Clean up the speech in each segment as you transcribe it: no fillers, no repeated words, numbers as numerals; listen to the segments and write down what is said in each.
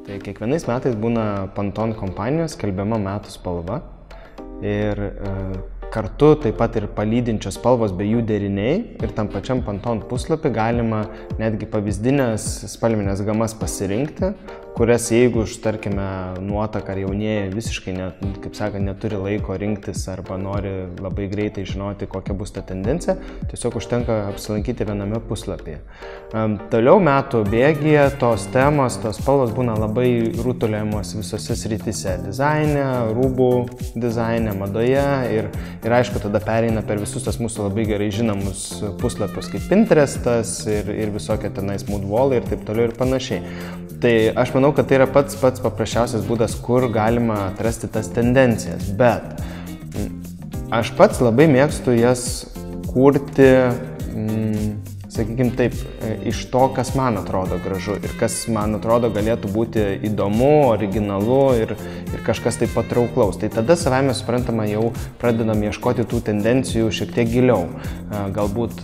Tai kiekvienais metais būna Pantone kompanijos skelbiama metų spalva ir kartu taip pat ir palydinčios spalvos bei jų deriniai ir tam pačiam Pantone puslapį galima netgi pavyzdinės spalvinės gamas pasirinkti, kurias jeigu, tarkime, nuotaka ar jaunieji visiškai, kaip sakant, neturi laiko rinktis arba nori labai greitai žinoti, kokia bus ta tendencija, tiesiog užtenka apsilankyti viename puslapyje. Toliau metų bėgyje tos temos, tos spalvos būna labai rutuliuojamos visose srityse - dizaine, rūbų dizaine, madoje ir aišku, tada pereina per visus tas mūsų labai gerai žinomus puslapius kaip Pinterestas ir visokie tenais moodwallai ir taip toliau ir panašiai. Tai aš manau, kad tai yra pats paprasčiausias būdas, kur galima atrasti tas tendencijas, bet aš pats labai mėgstu jas kurti, sakykime taip, iš to, kas man atrodo gražu ir kas man atrodo galėtų būti įdomu, originalu ir kažkas taip patrauklaus. Tai tada savaime suprantama jau pradedam ieškoti tų tendencijų šiek tiek giliau. Galbūt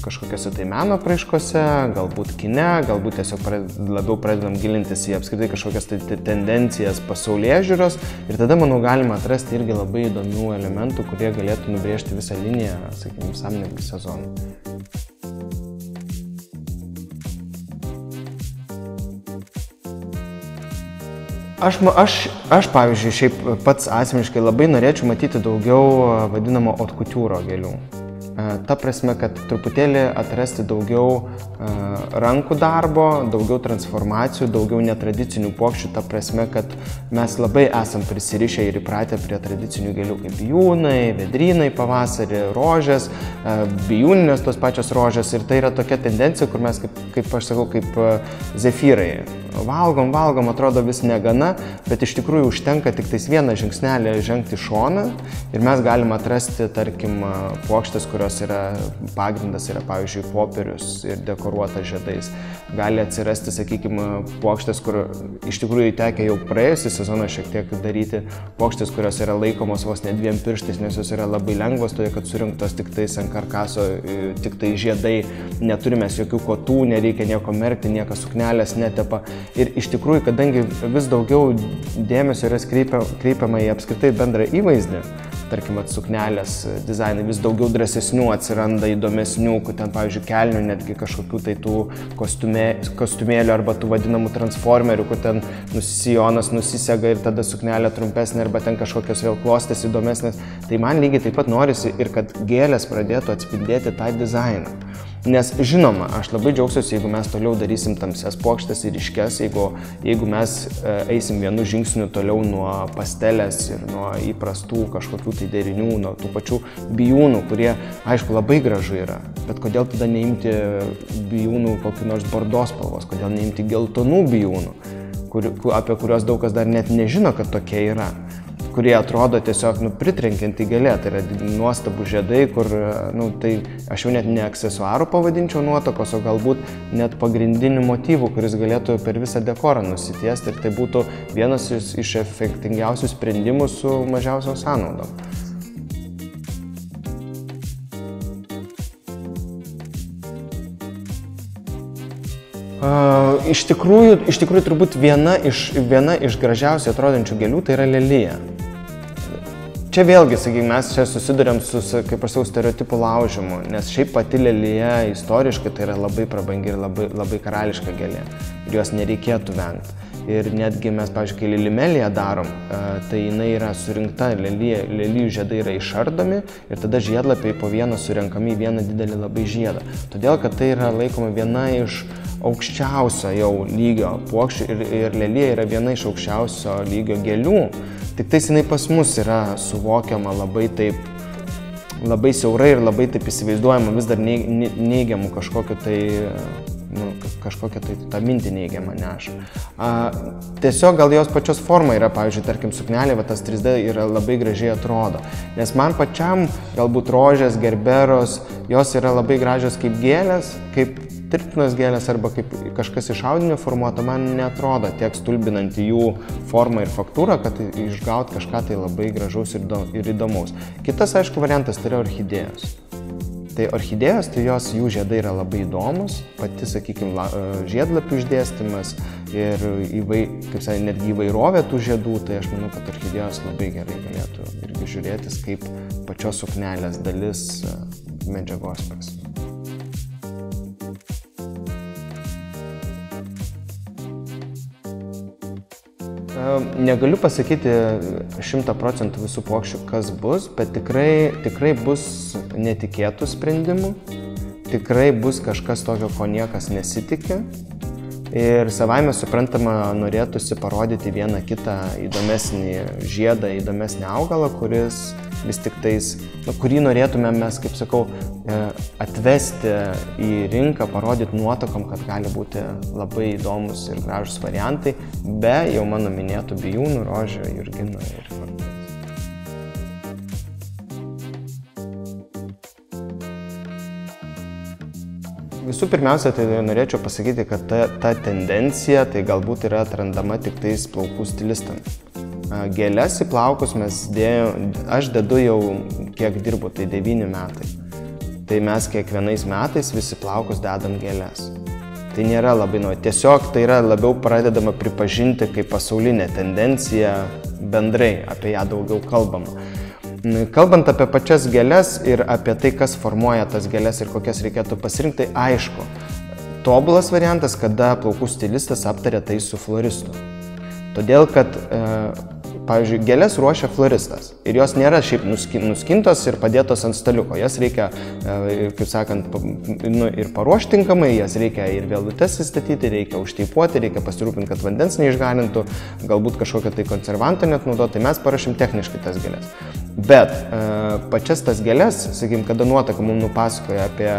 kažkokiose tai meno apraiškose, galbūt kine, galbūt tiesiog labiau pradedam gilintis į apskritai kažkokias tai tendencijas pasaulėžiūros ir tada, manau, galima atrasti irgi labai įdomių elementų, kurie galėtų nubrėžti visą liniją, sakykime, visam netgi sezonui. Aš pavyzdžiui, šiaip pats asmeniškai labai norėčiau matyti daugiau vadinamo haute couture gėlių. Ta prasme, kad truputėlį atrasti daugiau rankų darbo, daugiau transformacijų, daugiau netradicinių puokščių, ta prasme, kad mes labai esam prisirišę ir įpratę prie tradicinių gėlių kaip bijūnai, vedrynai pavasarį, rožės, bijūninės tos pačios rožės ir tai yra tokia tendencija, kur mes, kaip aš sakau, kaip zefyrai. Valgom, atrodo vis negana, bet iš tikrųjų užtenka tik tais vieną žingsnelį žengti šoną ir mes galime atrasti, tarkim, puokštės, kurios yra pagrindas, yra, pavyzdžiui, popierius ir dekoruota žiedais. Gali atsirasti, sakykime, puokštės, kur iš tikrųjų tekę jau praėjusį sezoną šiek tiek daryti, puokštės, kurios yra laikomos vos ne 2 pirštais, nes jos yra labai lengvos, todėl kad surinktos tik tais ant karkaso, tik tai žiedai, neturime jokių kotų, nereikia nieko merkti, niekas suknelės netepa. Ir iš tikrųjų, kadangi vis daugiau dėmesio yra kreipiama į apskritai bendrą įvaizdį, tarkim, suknelės dizainai, vis daugiau drąsesnių atsiranda, įdomesnių, kur ten, pavyzdžiui, kelnių, netgi kažkokių tai tų kostiumėlių arba tų vadinamų transformerių, kur ten sijonas nusisega ir tada suknelė trumpesnė arba ten kažkokios vėl klostės įdomesnės. Tai man lygiai taip pat norisi ir kad gėlės pradėtų atspindėti tą dizainą. Nes žinoma, aš labai džiaugsiuosi, jeigu mes toliau darysim tamsias puokštes ir ryškias, jeigu mes eisim vienu žingsniu toliau nuo pastelės ir nuo įprastų kažkokių tai derinių, nuo tų pačių bijūnų, kurie, aišku, labai gražu yra. Bet kodėl tada neimti bijūnų kokių nors bordos spalvos, kodėl neimti geltonų bijūnų, apie kuriuos daug kas dar net nežino, kad tokie yra, kurie atrodo tiesiog pritrenkianti gėlė, tai yra nuostabų žiedai, kur, tai aš jau net ne aksesuarų pavadinčiau nuotakos, o galbūt net pagrindinių motyvų, kuris galėtų per visą dekorą nusitiesti ir tai būtų vienas iš efektingiausių sprendimų su mažiausios sąnaudom. Iš tikrųjų turbūt viena iš gražiausiai atrodančių gėlių tai yra lelija. Čia vėlgi, sakykime, mes čia susiduriam su, kaip aš sakau, stereotipų laužimu, nes šiaip pati lelija istoriškai tai yra labai prabangi ir labai karališka gėlė ir jos nereikėtų vengti. Ir netgi mes, pavyzdžiui, kai lilimeliją darom, tai jinai yra surinkta, lelijų žiedai yra išardomi ir tada žiedlapiai po vieną surenkami į vieną didelį labai žiedą. Todėl, kad tai yra laikoma viena iš aukščiausio jau lygio puokščių ir lelija yra viena iš aukščiausio lygio gėlių. Tik tais jinai pas mus yra suvokiama labai siaurai ir labai taip įsivaizduojama vis dar neigiamų kažkokią tai tą mintį neigiamą neša. Tiesiog gal jos pačios forma yra, pavyzdžiui, tarkim, suknelė, tas 3D yra labai gražiai atrodo. Nes man pačiam galbūt rožės, gerberos, jos yra labai gražios kaip gėlės, kaip tirptinos gėlės arba kaip kažkas iš audinio formuoto, man neatrodo tiek stulbinanti jų formą ir faktūrą, kad išgauti kažką tai labai gražaus ir įdomaus. Kitas, aišku, variantas tai yra orchidėjos. Tai orchidėjos, tai jų žiedai yra labai įdomus, pati, sakykime, žiedlapių išdėstymas ir netgi įvairovė tų žiedų, tai aš manau, kad orchidėjos labai gerai galėtų irgi žiūrėtis kaip pačios suknelės dalis medžiagos prasme. Negaliu pasakyti 100% visų puokščių, kas bus, bet tikrai bus netikėtų sprendimų, tikrai bus kažkas tokio, ko niekas nesitikė. Ir savaime suprantama, norėtųsi parodyti vieną kitą įdomesnį žiedą, įdomesnį augalą, kuris vis tik tais, kurį norėtume mes, kaip sakau, atvesti į rinką, parodyti nuotakom, kad gali būti labai įdomus ir gražus variantai, be jau mano minėtų bijūnų, rožių, jurginų ir hortenzijų. Visų pirmiausia, tai norėčiau pasakyti, kad ta tendencija tai galbūt yra atrandama tik tais plaukų stilistams. Gėles į plaukus aš dedu jau kiek dirbu, tai 9 metai. Tai mes kiekvienais metais visi plaukus dedam gėles. Tai nėra labai nauja. Tiesiog tai yra labiau pradedama pripažinti kaip pasaulinė tendencija, bendrai apie ją daugiau kalbama. Kalbant apie pačias gėles ir apie tai, kas formuoja tas gėles ir kokias reikėtų pasirinkti, tai aišku, tobulas variantas, kada plaukų stilistas aptarė tai su floristu. Todėl, kad, pavyzdžiui, gėles ruošia floristas ir jos nėra šiaip nuskintos ir padėtos ant staliuko. Jas reikia, kaip sakant, ir paruošti tinkamai, jas reikia ir vėlutes įstatyti, reikia užteipuoti, reikia pasirūpinti, kad vandens neišgarintų, galbūt kažkokią tai konservantą net naudoti, tai mes parašym techniškai tas gėles. Bet pačias tas gėles, sakykim, kada nuotaka mums nupasakoja apie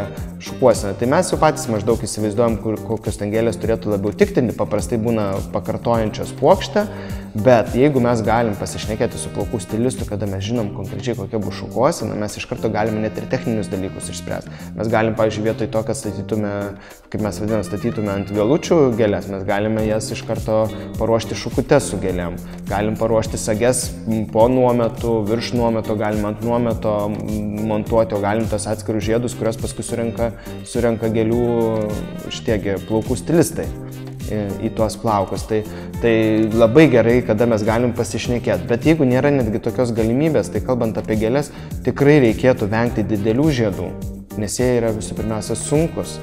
šukuoseną, tai mes jau patys maždaug įsivaizduojam, kokios ten gėlės turėtų labiau tikti, paprastai būna pakartojančios puokštę, bet jeigu mes galim pasišnekėti su plaukų stilistu, kada mes žinom konkrečiai kokia bus šukuosena, mes iš karto galime net ir techninius dalykus išspręsti. Mes galim, pavyzdžiui, vietoj to, kad statytume, kaip mes vadinam, statytume ant vėlučių gėlės, mes galime jas iš karto paruošti šukutes su gėlėm. Galim paruošti sages po nuometų, virš nuometo, galim ant nuometo montuoti, o galim tas atskirus žiedus, kurios paskui surenka gėlių šitie plaukų stilistai į tuos plaukus. Tai labai gerai, kada mes galim pasišnekėti. Bet jeigu nėra netgi tokios galimybės, tai kalbant apie gėles, tikrai reikėtų vengti didelių žiedų, nes jie yra visų pirmiausia sunkus.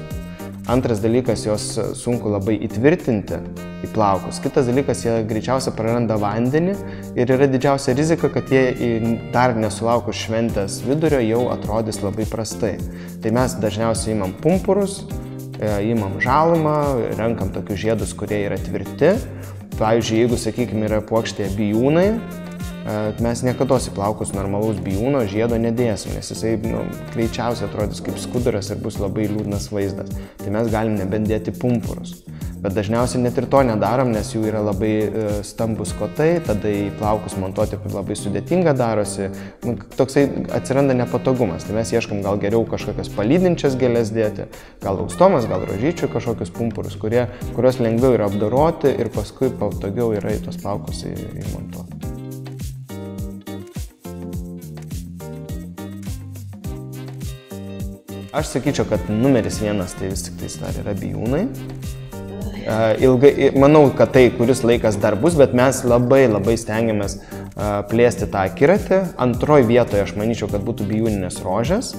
Antras dalykas, jos sunku labai įtvirtinti į plaukus. Kitas dalykas, jie greičiausiai praranda vandenį ir yra didžiausia rizika, kad jie dar nesulaukus šventės vidurio jau atrodys labai prastai. Tai mes dažniausiai imam pumpurus, imam žalumą, renkam tokius žiedus, kurie yra tvirti. Pavyzdžiui, jeigu, sakykime, yra puokštėje bijūnai, mes niekados į plaukus normalaus bijūno žiedo nedėsim, nes jisai greičiausiai atrodys kaip skuduras ir bus labai liūdnas vaizdas. Tai mes galim nebent dėti pumpurus. Bet dažniausiai net ir to nedarom, nes jų yra labai stambus kotai, tada į plaukus montuoti labai sudėtinga darosi, toksai atsiranda nepatogumas. Tai mes ieškom gal geriau kažkokias palydinčias gėles dėti, gal austomas, gal rožyčių kažkokius pumpurus, kurios lengviau yra apdoroti ir paskui patogiau yra į tos plaukus įmontuoti. Aš sakyčiau, kad numeris 1 tai vis tik tais dar yra bijūnai. Manau, kad tai kuris laikas dar bus, bet mes labai stengiamės plėsti tą akiratį. Antroje vietoje aš manyčiau, kad būtų bijūninės rožės,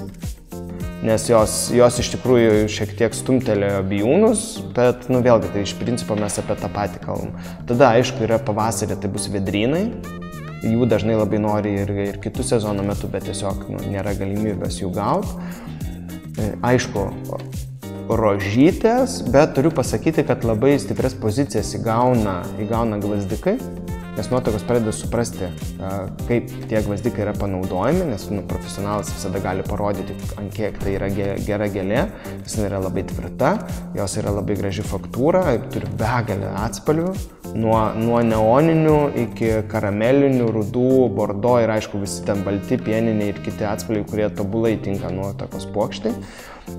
nes jos iš tikrųjų šiek tiek stumtelėjo bijūnus, bet vėlgi tai iš principo mes apie tą patį kalbam. Tada aišku yra pavasarį, tai bus vedrynai. Jų dažnai labai nori ir kitų sezono metu, bet tiesiog nėra galimybės jų gauti. Aišku, rožytės, bet turiu pasakyti, kad labai stiprias pozicijas įgauna gvazdikai, nes nuotakos pradeda suprasti, kaip tie gvazdikai yra panaudojami, nes profesionalas visada gali parodyti, ant kiek tai yra gera gėlė, nes jinai yra labai tvirta, jos yra labai graži faktūra, turi begalę atspalvių, nuo neoninių iki karamelinių, rudų, bordo ir aišku visi ten balti, pieniniai ir kiti atspalviai, kurie tobulai tinka nuotakos puokštai.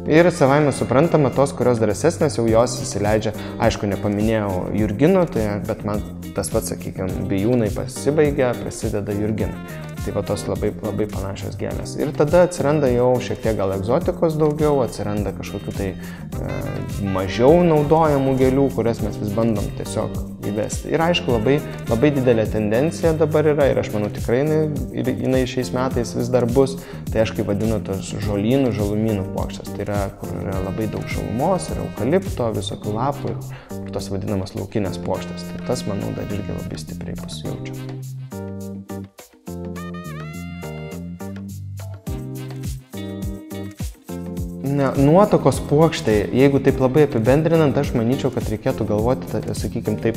Ir savaime suprantama, tos, kurios drąsesnės, jau jos įsileidžia, aišku, nepaminėjau jurginų, bet man tas pats, sakykime, bijūnai pasibaigia, prasideda jurginai. Tai va tos labai panašios gėlės. Ir tada atsiranda jau šiek tiek gal egzotikos daugiau, atsiranda kažkokių tai mažiau naudojamų gėlių, kurias mes vis bandom tiesiog įvesti. Ir aišku, labai didelė tendencija dabar yra ir aš manau tikrai jinai šiais metais vis dar bus. Tai aš kaip vadinu tos žolynų, žalumynų puokštės. Tai yra, kur yra labai daug žalumos, yra eukalipto, visokių lapų ir tos vadinamas laukinės puokštės. Tai tas, manau, dar irgi labai stipriai pasijaučia. Nuotakos puokštai, jeigu taip labai apibendrinant, aš manyčiau, kad reikėtų galvoti, sakykime taip,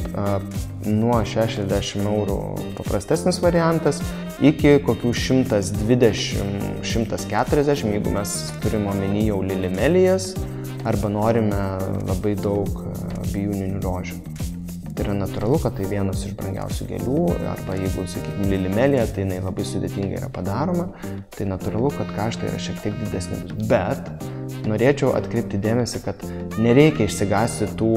nuo 60 € paprastesnis variantas iki kokių 120–140, jeigu mes turime omeny jau lilimelijas arba norime labai daug bijūninių rožių. Tai yra natūralu, kad tai vienas iš brangiausių gėlių, arba jeigu, sakykime, lilimelija, tai jinai labai sudėtingai yra padaroma, tai natūralu, kad kaštai yra šiek tiek didesni. Bet norėčiau atkreipti dėmesį, kad nereikia išsigąsti tų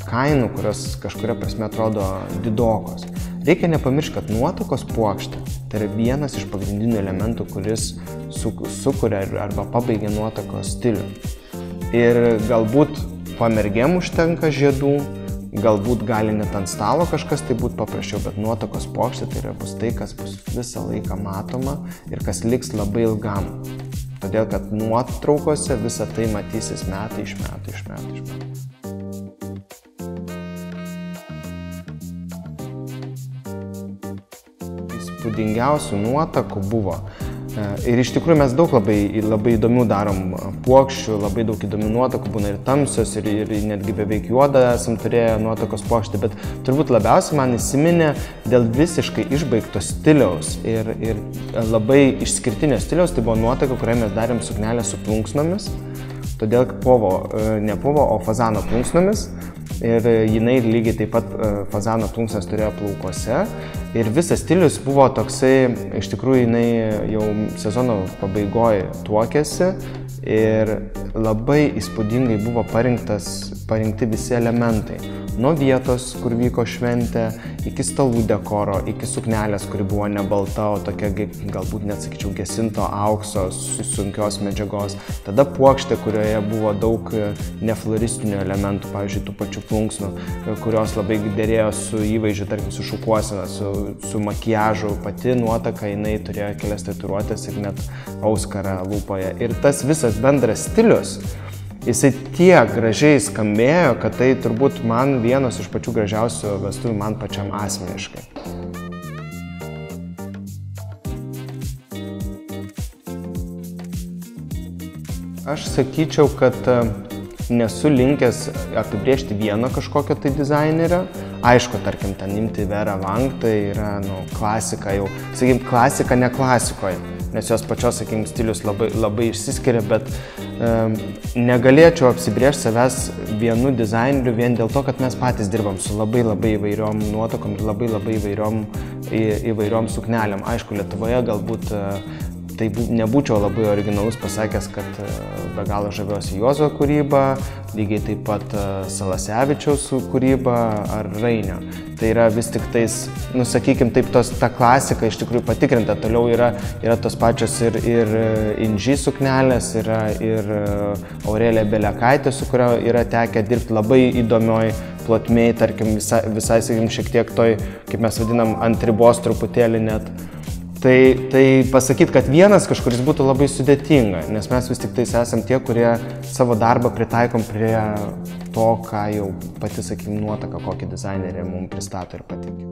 kainų, kurios kažkuria prasme atrodo didokos. Reikia nepamiršti, kad nuotakos puokštė tai yra vienas iš pagrindinių elementų, kuris sukuria arba pabaigia nuotakos stilių. Ir galbūt pamergėm užtenka žiedų, galbūt gali net ant stalo kažkas tai būtų paprasčiau, bet nuotakos puokštė tai yra bus tai, kas bus visą laiką matoma ir kas liks labai ilgam. Todėl, kad nuotraukose visą tai matysis metai iš metų. Įspūdingiausių nuotakų buvo. Ir iš tikrųjų mes daug labai įdomių darom puokščių, labai daug įdomių nuotakų, būna ir tamsios, ir netgi beveik juodą esam turėję nuotakos puokštį, bet turbūt labiausiai man įsiminė dėl visiškai išbaigto stiliaus ir labai išskirtinio stiliaus, tai buvo nuotaka, kurioje mes darėm suknelę su plunksnomis, todėl ne povo, o fazano plunksnomis. Ir jinai lygiai taip pat fazano plunksnas turėjo plaukuose. Ir visas stilius buvo toksai, iš tikrųjų jinai jau sezono pabaigoje tuokėsi ir labai įspūdingai buvo parinkti visi elementai. Nuo vietos, kur vyko šventė, iki stalų dekoro, iki suknelės, kuri buvo ne balta, o tokia, galbūt net sakyčiau, gesinto aukso, sunkios medžiagos. Tada puokštė, kurioje buvo daug nefloristinių elementų, pavyzdžiui, tų pačių plunksnų, kurios labai derėjo su įvaizdžiu, tarkim, su šukuosena, su makiažu. Pati nuotaka, jinai turėjo kelias tatuiruotes ir net auskarą lūpoje. Ir tas visas bendras stilius, jisai tiek gražiai skambėjo, kad tai turbūt man vienas iš pačių gražiausių vestuvių man pačiam asmeniškai. Aš sakyčiau, kad nesu linkęs apibrėžti vieną kažkokio tai dizainerio. Aišku, tarkim, ten imti Vera Wang, tai yra klasika jau, sakykim, klasika ne klasikoje, nes jos pačios, sakykim, stilius labai išsiskiria, bet negalėčiau apsibrėžti savęs vienu dizaineriu vien dėl to, kad mes patys dirbam su labai įvairiom nuotakom ir labai įvairiom suknelėm. Aišku, Lietuvoje galbūt tai nebūčiau labai originalus pasakęs, kad be galo žaviuosi Juozo kūryba, lygiai taip pat Salasevičiaus kūryba ar Rainio. Tai yra vis tik tais, sakykim taip, ta klasika iš tikrųjų patikrinta. Toliau yra tos pačios ir Inži suknelės, yra ir Aurelija Beliakaitė, su kuria yra tekę dirbti labai įdomioj plotmėj, tarkim, visai sakykim, šiek tiek toj, kaip mes vadinam, ant ribos truputėlį net. Tai pasakyti, kad vienas kažkuris būtų labai sudėtinga, nes mes vis tik tais esam tie, kurie savo darbą pritaikom prie to, ką jau pati, sakykim, nuotaka, kokį dizainerį mums pristato ir patikė.